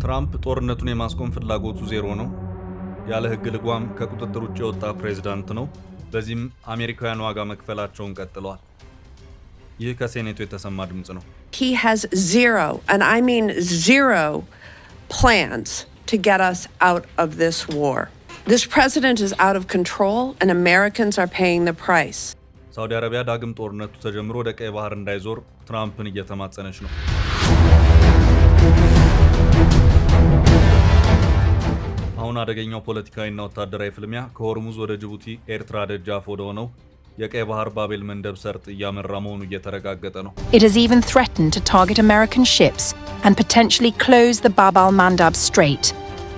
ትራምፕ ጦርነቱን የማስቆም ፍላጎቱ ዜሮ ነው። ያለ ህግ ልጓም ከቁጥጥር ውጭ የወጣ ፕሬዝዳንት ነው። በዚህም አሜሪካውያን ዋጋ መክፈላቸውን ቀጥለዋል። ይህ ከሴኔቱ የተሰማ ድምጽ ነው። He has zero, and I mean zero, plans to get us out of this war. This president is out of control and Americans are paying the price. ሳውዲ አረቢያ ዳግም ጦርነቱ ተጀምሮ ወደ ቀይ ባህር እንዳይዞር ትራምፕን እየተማጸነች ነው። አሁን አደገኛው ፖለቲካዊና ወታደራዊ ፍልሚያ ከሆርሙዝ ወደ ጅቡቲ ኤርትራ ደጃፍ ወደ ሆነው የቀይ ባህር ባቤል መንደብ ሰርጥ እያመራ መሆኑ እየተረጋገጠ ነው። It has even threatened to target American ships and potentially close the Bab al-Mandab Strait,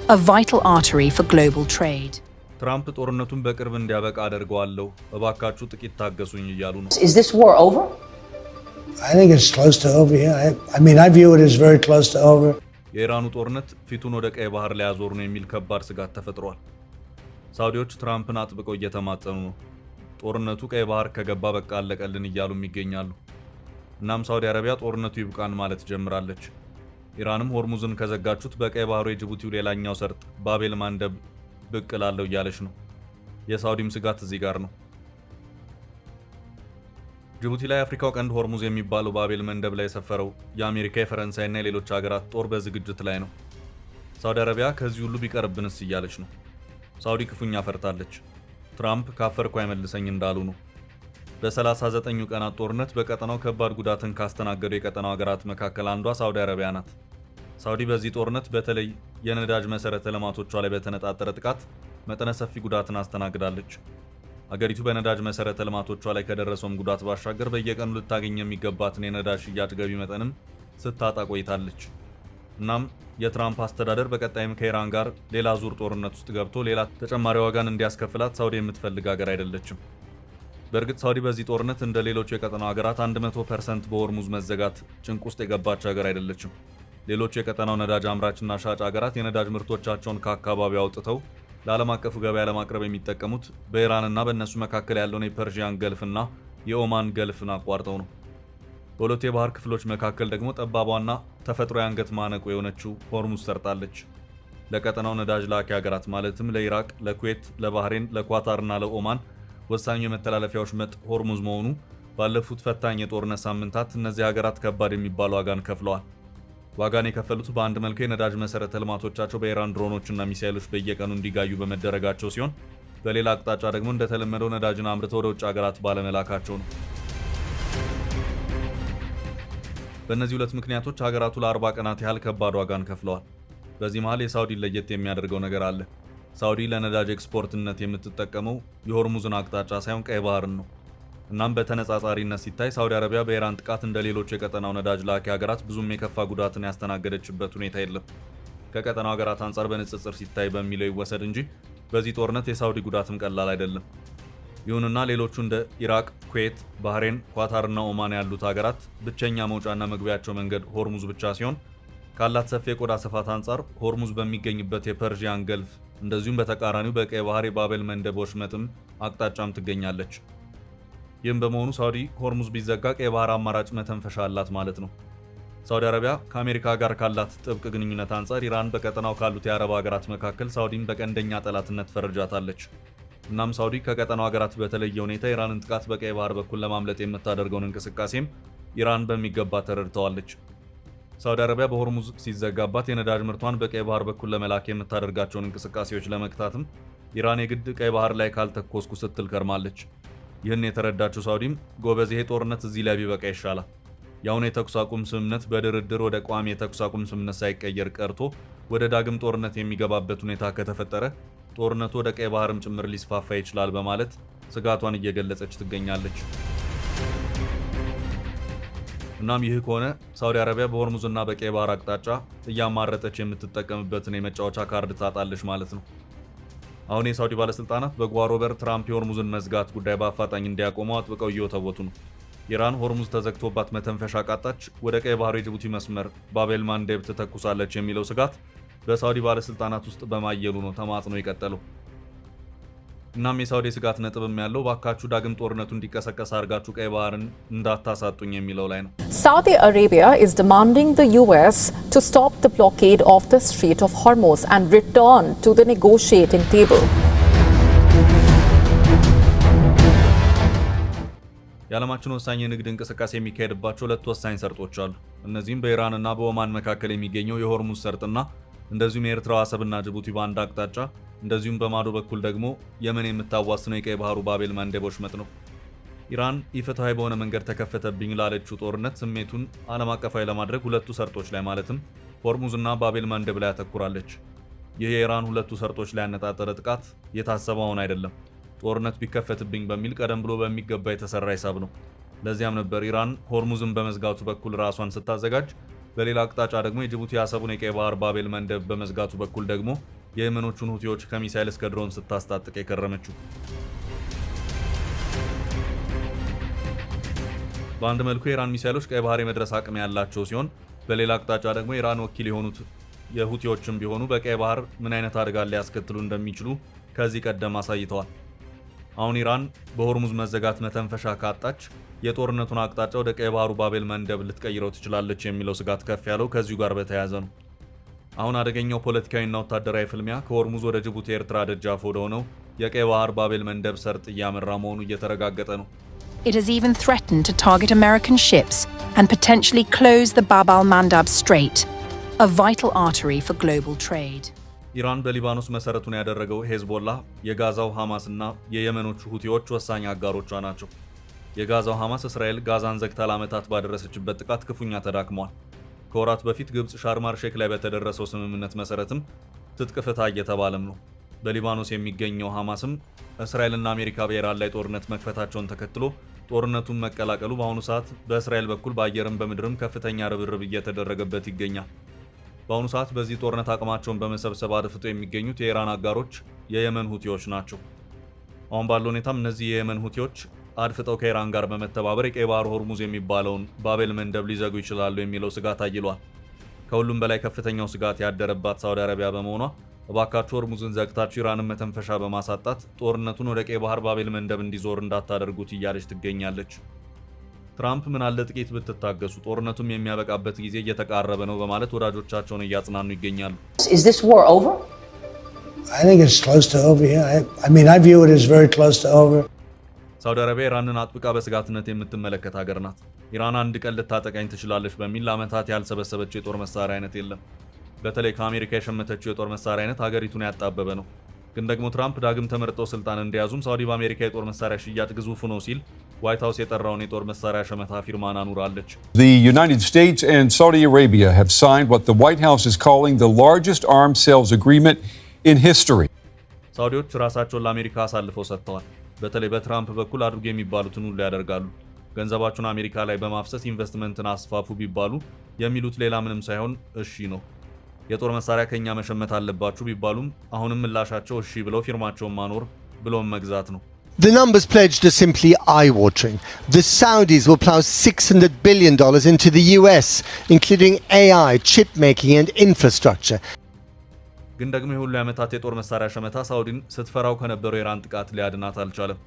a vital artery for global trade. ትራምፕ ጦርነቱን በቅርብ እንዲያበቃ አደርገዋለሁ፣ እባካችሁ ጥቂት ታገሱኝ እያሉ ነው። Is this war over? I think it's close to over, yeah. I mean, I view it as very close to over. የኢራኑ ጦርነት ፊቱን ወደ ቀይ ባህር ላይ ያዞር ነው የሚል ከባድ ስጋት ተፈጥሯል። ሳውዲዎች ትራምፕን አጥብቀው እየተማጸኑ ነው። ጦርነቱ ቀይ ባህር ከገባ በቃ አለቀልን እያሉም ይገኛሉ። እናም ሳውዲ አረቢያ ጦርነቱ ይብቃን ማለት ጀምራለች። ኢራንም ሆርሙዝን ከዘጋቹት በቀይ ባህሩ የጅቡቲው ሌላኛው ሰርጥ ባቤል ማንደብ ብቅ ላለው እያለች ነው። የሳውዲም ስጋት እዚህ ጋር ነው። ጅቡቲ ላይ አፍሪካው ቀንድ ሆርሙዝ የሚባለው ባቤል መንደብ ላይ የሰፈረው የአሜሪካ የፈረንሳይና የሌሎች ሀገራት ጦር በዝግጅት ላይ ነው። ሳውዲ አረቢያ ከዚህ ሁሉ ቢቀርብንስ እያለች ነው። ሳውዲ ክፉኛ ፈርታለች። ትራምፕ ካፈርኩ አይመልሰኝ እንዳሉ ነው። በ39ኙ ቀናት ጦርነት በቀጠናው ከባድ ጉዳትን ካስተናገዱ የቀጠናው ሀገራት መካከል አንዷ ሳውዲ አረቢያ ናት። ሳውዲ በዚህ ጦርነት በተለይ የነዳጅ መሰረተ ልማቶቿ ላይ በተነጣጠረ ጥቃት መጠነ ሰፊ ጉዳትን አስተናግዳለች። አገሪቱ በነዳጅ መሰረተ ልማቶቿ ላይ ከደረሰውም ጉዳት ባሻገር በየቀኑ ልታገኝ የሚገባትን የነዳጅ ሽያጭ ገቢ መጠንም ስታጣ ቆይታለች። እናም የትራምፕ አስተዳደር በቀጣይም ከኢራን ጋር ሌላ ዙር ጦርነት ውስጥ ገብቶ ሌላ ተጨማሪ ዋጋን እንዲያስከፍላት ሳውዲ የምትፈልግ ሀገር አይደለችም። በእርግጥ ሳውዲ በዚህ ጦርነት እንደ ሌሎቹ የቀጠናው ሀገራት 100% በሆርሙዝ መዘጋት ጭንቅ ውስጥ የገባች ሀገር አይደለችም። ሌሎቹ የቀጠናው ነዳጅ አምራችና ሻጭ ሀገራት የነዳጅ ምርቶቻቸውን ከአካባቢው አውጥተው ለዓለም አቀፉ ገበያ ለማቅረብ የሚጠቀሙት በኢራንና በእነሱ መካከል ያለውን የፐርሺያን ገልፍና የኦማን ገልፍን አቋርጠው ነው። በሁለቱ የባህር ክፍሎች መካከል ደግሞ ጠባቧና ተፈጥሮ የአንገት ማነቆ የሆነችው ሆርሙዝ ሰርጣለች። ለቀጠናው ነዳጅ ላኪ ሀገራት ማለትም ለኢራቅ፣ ለኩዌት፣ ለባህሬን፣ ለኳታርና ለኦማን ወሳኙ የመተላለፊያ ወሽመጥ ሆርሙዝ መሆኑ ባለፉት ፈታኝ የጦርነት ሳምንታት እነዚህ ሀገራት ከባድ የሚባል ዋጋን ከፍለዋል። ዋጋን የከፈሉት በአንድ መልኩ የነዳጅ መሰረተ ልማቶቻቸው በኢራን ድሮኖችና ሚሳኤሎች በየቀኑ እንዲጋዩ በመደረጋቸው ሲሆን፣ በሌላ አቅጣጫ ደግሞ እንደተለመደው ነዳጅን አምርተው ወደ ውጭ ሀገራት ባለመላካቸው ነው። በእነዚህ ሁለት ምክንያቶች ሀገራቱ ለ40 ቀናት ያህል ከባድ ዋጋን ከፍለዋል። በዚህ መሃል የሳውዲ ለየት የሚያደርገው ነገር አለ። ሳውዲ ለነዳጅ ኤክስፖርትነት የምትጠቀመው የሆርሙዝን አቅጣጫ ሳይሆን ቀይ ባህርን ነው። እናም በተነጻጻሪነት ሲታይ ሳውዲ አረቢያ በኢራን ጥቃት እንደ ሌሎች የቀጠናው ነዳጅ ላኪ ሀገራት ብዙም የከፋ ጉዳትን ያስተናገደችበት ሁኔታ የለም። ከቀጠናው ሀገራት አንጻር በንጽጽር ሲታይ በሚለው ይወሰድ እንጂ በዚህ ጦርነት የሳውዲ ጉዳትም ቀላል አይደለም። ይሁንና ሌሎቹ እንደ ኢራቅ፣ ኩዌት፣ ባህሬን፣ ኳታርና ኦማን ያሉት ሀገራት ብቸኛ መውጫና መግቢያቸው መንገድ ሆርሙዝ ብቻ ሲሆን ካላት ሰፊ የቆዳ ስፋት አንጻር ሆርሙዝ በሚገኝበት የፐርሺያን ገልፍ እንደዚሁም በተቃራኒው በቀይ ባህር የባቤል መንደብ ወሽመጥም አቅጣጫም ትገኛለች። ይህም በመሆኑ ሳውዲ ሆርሙዝ ቢዘጋ ቀይ ባህር አማራጭ መተንፈሻ አላት ማለት ነው። ሳውዲ አረቢያ ከአሜሪካ ጋር ካላት ጥብቅ ግንኙነት አንጻር ኢራን በቀጠናው ካሉት የአረብ ሀገራት መካከል ሳውዲን በቀንደኛ ጠላትነት ፈርጃታለች። እናም ሳውዲ ከቀጠናው ሀገራት በተለየ ሁኔታ ኢራንን ጥቃት በቀይ ባህር በኩል ለማምለጥ የምታደርገውን እንቅስቃሴም ኢራን በሚገባ ተረድተዋለች። ሳውዲ አረቢያ በሆርሙዝ ሲዘጋባት የነዳጅ ምርቷን በቀይ ባህር በኩል ለመላክ የምታደርጋቸውን እንቅስቃሴዎች ለመክታትም ኢራን የግድ ቀይ ባህር ላይ ካልተኮስኩ ስትል ከርማለች። ይህን የተረዳችው ሳውዲም ጎበዝ ይሄ ጦርነት እዚህ ላይ ቢበቃ ይሻላል፣ የአሁኑ የተኩስ አቁም ስምምነት በድርድር ወደ ቋሚ የተኩስ አቁም ስምምነት ሳይቀየር ቀርቶ ወደ ዳግም ጦርነት የሚገባበት ሁኔታ ከተፈጠረ ጦርነቱ ወደ ቀይ ባህርም ጭምር ሊስፋፋ ይችላል በማለት ስጋቷን እየገለጸች ትገኛለች። እናም ይህ ከሆነ ሳውዲ አረቢያ በሆርሙዝና በቀይ ባህር አቅጣጫ እያማረጠች የምትጠቀምበትን የመጫወቻ ካርድ ታጣለች ማለት ነው። አሁን የሳውዲ ባለስልጣናት በጓሮ በር ትራምፕ የሆርሙዝን መዝጋት ጉዳይ በአፋጣኝ እንዲያቆሙ አጥብቀው እየወተወቱ ነው። ኢራን ሆርሙዝ ተዘግቶባት መተንፈሻ ቃጣች ወደ ቀይ ባህር የጅቡቲ መስመር ባቤል ማንደብ ትተኩሳለች የሚለው ስጋት በሳውዲ ባለስልጣናት ውስጥ በማየሉ ነው ተማጽኖ የቀጠለው። እናም የሳውዲ ስጋት ነጥብም ያለው ባካቹ ዳግም ጦርነቱ እንዲቀሰቀስ አርጋቹ ቀይ ባህርን እንዳታሳጡኝ የሚለው ላይ ነው። Saudi Arabia is demanding the US to stop the blockade of the Strait of Hormuz and return to the negotiating table. የዓለማችን ወሳኝ የንግድ እንቅስቃሴ የሚካሄድባቸው ሁለት ወሳኝ ሰርጦች አሉ። እነዚህም በኢራንና በኦማን መካከል የሚገኘው የሆርሙዝ ሰርጥና እንደዚሁም የኤርትራ አሰብና ጅቡቲ ባንድ አቅጣጫ እንደዚሁም በማዶ በኩል ደግሞ የመን የምታዋስነው የቀይ ባህሩ ባቤል መንደብ ወሽመጥ ነው። ኢራን ኢፍትሃዊ በሆነ መንገድ ተከፈተብኝ ላለችው ጦርነት ስሜቱን ዓለም አቀፋዊ ለማድረግ ሁለቱ ሰርጦች ላይ ማለትም ሆርሙዝና ባቤል መንደብ ላይ አተኩራለች። ይህ የኢራን ሁለቱ ሰርጦች ላይ ያነጣጠረ ጥቃት የታሰበውን አይደለም። ጦርነት ቢከፈትብኝ በሚል ቀደም ብሎ በሚገባ የተሰራ ሂሳብ ነው። ለዚያም ነበር ኢራን ሆርሙዝን በመዝጋቱ በኩል ራሷን ስታዘጋጅ፣ በሌላ አቅጣጫ ደግሞ የጅቡቲ አሰቡን የቀይ ባህር ባቤል መንደብ በመዝጋቱ በኩል ደግሞ የየመኖቹን ሁቲዎች ከሚሳኤል እስከ ድሮን ስታስታጥቅ የከረመችው። በአንድ መልኩ የኢራን ሚሳኤሎች ቀይ ባህር የመድረስ አቅም ያላቸው ሲሆን፣ በሌላ አቅጣጫ ደግሞ የኢራን ወኪል የሆኑት የሁቲዎችም ቢሆኑ በቀይ ባህር ምን አይነት አደጋ ሊያስከትሉ እንደሚችሉ ከዚህ ቀደም አሳይተዋል። አሁን ኢራን በሆርሙዝ መዘጋት መተንፈሻ ካጣች የጦርነቱን አቅጣጫ ወደ ቀይ ባህሩ ባቤል መንደብ ልትቀይረው ትችላለች የሚለው ስጋት ከፍ ያለው ከዚሁ ጋር በተያያዘ ነው። አሁን አደገኛው ፖለቲካዊና ወታደራዊ ፍልሚያ ከሆርሙዝ ወደ ጅቡቲ ኤርትራ ደጃፍ ወደ ሆነው የቀይ ባህር ባቤል መንደብ ሰርጥ እያመራ መሆኑ እየተረጋገጠ ነው። It has even threatened to target American ships and potentially close the Bab al-Mandab Strait, a vital artery for global trade. ኢራን በሊባኖስ መሰረቱን ያደረገው ሄዝቦላ የጋዛው ሐማስና የየመኖቹ ሁቲዎች ወሳኝ አጋሮቿ ናቸው። የጋዛው ሐማስ እስራኤል ጋዛን ዘግታ ለዓመታት ባደረሰችበት ጥቃት ክፉኛ ተዳክሟል። ከወራት በፊት ግብጽ ሻርማር ሼክ ላይ በተደረሰው ስምምነት መሰረትም ትጥቅ ፍታ እየተባለም ነው። በሊባኖስ የሚገኘው ሐማስም እስራኤልና አሜሪካ በኢራን ላይ ጦርነት መክፈታቸውን ተከትሎ ጦርነቱን መቀላቀሉ በአሁኑ ሰዓት በእስራኤል በኩል በአየርም በምድርም ከፍተኛ ርብርብ እየተደረገበት ይገኛል። በአሁኑ ሰዓት በዚህ ጦርነት አቅማቸውን በመሰብሰብ አድፍጦ የሚገኙት የኢራን አጋሮች የየመን ሁቲዎች ናቸው። አሁን ባለው ሁኔታም እነዚህ የየመን ሁቲዎች አድፍጠው ከኢራን ጋር በመተባበር የቀይ ባህር ሆርሙዝ የሚባለውን ባቤል መንደብ ሊዘጉ ይችላሉ የሚለው ስጋት አይሏል። ከሁሉም በላይ ከፍተኛው ስጋት ያደረባት ሳውዲ አረቢያ በመሆኗ እባካችሁ ሆርሙዝን ዘግታችሁ ኢራንን መተንፈሻ በማሳጣት ጦርነቱን ወደ ቀይ ባህር ባቤል መንደብ እንዲዞር እንዳታደርጉት እያለች ትገኛለች። ትራምፕ ምን አለ ጥቂት ብትታገሱ ጦርነቱም የሚያበቃበት ጊዜ እየተቃረበ ነው በማለት ወዳጆቻቸውን እያጽናኑ ይገኛሉ። Is this war over? I think it's close to over, yeah. I mean, I view it as very close to over. ሳውዲ አረቢያ ኢራንን አጥብቃ በስጋትነት የምትመለከት ሀገር ናት። ኢራን አንድ ቀን ልታጠቃኝ ትችላለች በሚል ለዓመታት ያልሰበሰበችው የጦር መሳሪያ አይነት የለም። በተለይ ከአሜሪካ የሸመተችው የጦር መሳሪያ አይነት ሀገሪቱን ያጣበበ ነው። ግን ደግሞ ትራምፕ ዳግም ተመርጠው ስልጣን እንዲያዙም ሳውዲ በአሜሪካ የጦር መሳሪያ ሽያጭ ግዙፍ ነው ሲል ዋይት ሃውስ የጠራውን የጦር መሳሪያ ሸመታ ፊርማን አኑራለች። The United States and Saudi Arabia have signed what the White House is calling the largest arms sales agreement in history. ሳውዲዎች ራሳቸውን ለአሜሪካ አሳልፈው ሰጥተዋል። በተለይ በትራምፕ በኩል አድርጉ የሚባሉትን ሁሉ ያደርጋሉ። ገንዘባቸውን አሜሪካ ላይ በማፍሰስ ኢንቨስትመንትን አስፋፉ ቢባሉ የሚሉት ሌላ ምንም ሳይሆን እሺ ነው። የጦር መሳሪያ ከኛ መሸመት አለባችሁ ቢባሉም አሁንም ምላሻቸው እሺ ብለው ፊርማቸውን ማኖር ብሎም መግዛት ነው። The numbers pledged are simply eye-watering. The Saudis will plow $600 billion into the US, including AI, chip making and infrastructure. ግን ደግሞ የሁሉ ዓመታት የጦር መሳሪያ ሸመታ ሳውዲን ስትፈራው ከነበረው የኢራን ጥቃት ሊያድናት አልቻለም።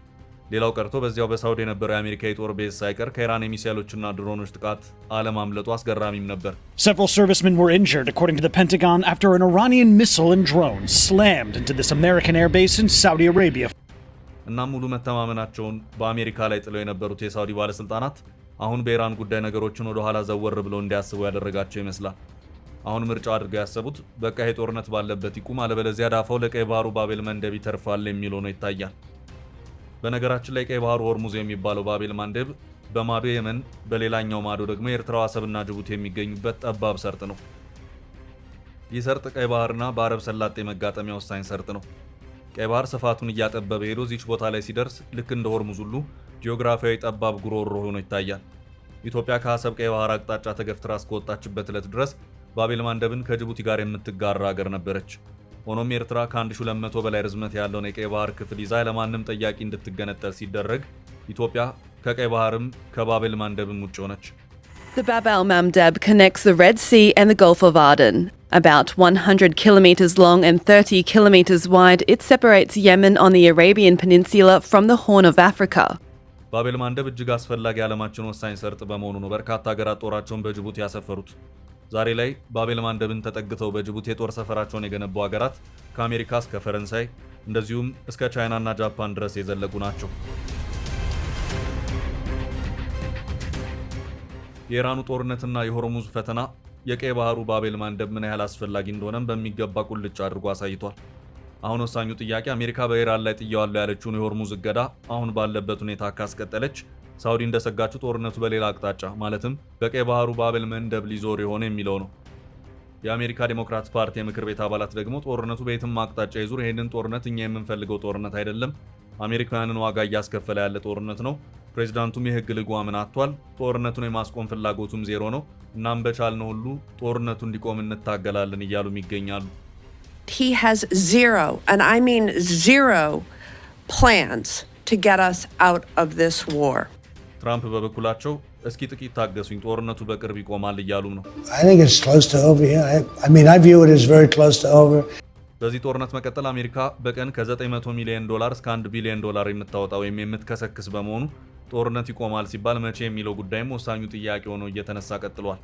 ሌላው ቀርቶ በዚያው በሳውዲ የነበረው የአሜሪካ የጦር ቤዝ ሳይቀር ከኢራን የሚሳኤሎችና ድሮኖች ጥቃት አለማምለጡ አስገራሚም ነበር። Several servicemen were injured, according to the Pentagon, after an Iranian missile and drone slammed into this American airbase in Saudi Arabia. እና ሙሉ መተማመናቸውን በአሜሪካ ላይ ጥለው የነበሩት የሳውዲ ባለስልጣናት አሁን በኢራን ጉዳይ ነገሮችን ወደ ኋላ ዘወር ብለው እንዲያስቡ ያደረጋቸው ይመስላል። አሁን ምርጫ አድርገው ያሰቡት በቃ ይሄ ጦርነት ባለበት ይቁም፣ አለበለዚያ ዳፋው ለቀይ ባህሩ ባቤል መንደብ ይተርፋል የሚለው ነው ይታያል። በነገራችን ላይ ቀይ ባህሩ ሆርሙዝ የሚባለው ባቤል መንደብ በማዶ የመን፣ በሌላኛው ማዶ ደግሞ የኤርትራ አሰብና ጅቡቲ የሚገኙበት ጠባብ ሰርጥ ነው። ይህ ሰርጥ ቀይ ባህርና በአረብ ሰላጤ መጋጠሚያ ወሳኝ ሰርጥ ነው። ቀይ ባህር ስፋቱን እያጠበበ ሄዶ እዚች ቦታ ላይ ሲደርስ ልክ እንደ ሆርሙዝ ሁሉ ጂኦግራፊያዊ ጠባብ ጉሮሮ ሆኖ ይታያል። ኢትዮጵያ ከአሰብ ቀይ ባህር አቅጣጫ ተገፍትራ እስከወጣችበት ዕለት ድረስ ባቤል መንደብን ከጅቡቲ ጋር የምትጋራ ሀገር ነበረች። ሆኖም ኤርትራ ከ1200 በላይ ርዝመት ያለውን የቀይ ባህር ክፍል ይዛ ለማንም ጠያቂ እንድትገነጠል ሲደረግ ኢትዮጵያ ከቀይ ባህርም ከባቤል መንደብም ውጭ ሆነች። The Bab al-Mandeb connects the Red Sea and the Gulf of Aden. About 100 kilometers long and 30 kilometers wide, it separates Yemen on the Arabian Peninsula from the Horn of Africa. ባቤል ማንደብ እጅግ አስፈላጊ ዓለማችን ወሳኝ ሰርጥ በመሆኑ ነው በርካታ ሀገራት ጦራቸውን በጅቡቲ ያሰፈሩት። ዛሬ ላይ ባቤል ማንደብን ተጠግተው በጅቡቲ የጦር ሰፈራቸውን የገነቡ ሀገራት ከአሜሪካ እስከ ፈረንሳይ እንደዚሁም እስከ ቻይናና ጃፓን ድረስ የዘለቁ ናቸው። የኢራኑ ጦርነትና የሆርሙዝ ፈተና የቀይ ባህሩ ባቤል ማንደብ ምን ያህል አስፈላጊ እንደሆነም በሚገባ ቁልጭ አድርጎ አሳይቷል። አሁን ወሳኙ ጥያቄ አሜሪካ በኢራን ላይ ጥያዋለሁ ያለችውን የሆርሙዝ እገዳ አሁን ባለበት ሁኔታ ካስቀጠለች ሳውዲ እንደሰጋችው ጦርነቱ በሌላ አቅጣጫ ማለትም በቀይ ባህሩ ባቤል መንደብ ሊዞር ይሆን የሚለው ነው። የአሜሪካ ዲሞክራት ፓርቲ የምክር ቤት አባላት ደግሞ ጦርነቱ በየትም አቅጣጫ ይዙር ይሄንን ጦርነት እኛ የምንፈልገው ጦርነት አይደለም፣ አሜሪካውያንን ዋጋ እያስከፈለ ያለ ጦርነት ነው፣ ፕሬዝዳንቱም የህግ ልጓምን አጥቷል፣ ጦርነቱን የማስቆም ፍላጎቱም ዜሮ ነው፣ እናም በቻልነው ሁሉ ጦርነቱ እንዲቆም እንታገላለን እያሉም ይገኛሉ። He has zero, and I mean zero, plans to get us out of this war. ትራምፕ በበኩላቸው እስኪ ጥቂት ታገሱኝ ጦርነቱ በቅርብ ይቆማል እያሉም ነው። I think it's close to over here. I mean, I view it as very close to over. በዚህ ጦርነት መቀጠል አሜሪካ በቀን ከ900 ሚሊዮን ዶላር እስከ 1 ቢሊዮን ዶላር የምታወጣ ወይም የምትከሰክስ በመሆኑ ጦርነት ይቆማል ሲባል መቼ የሚለው ጉዳይም ወሳኙ ጥያቄ ሆኖ እየተነሳ ቀጥሏል።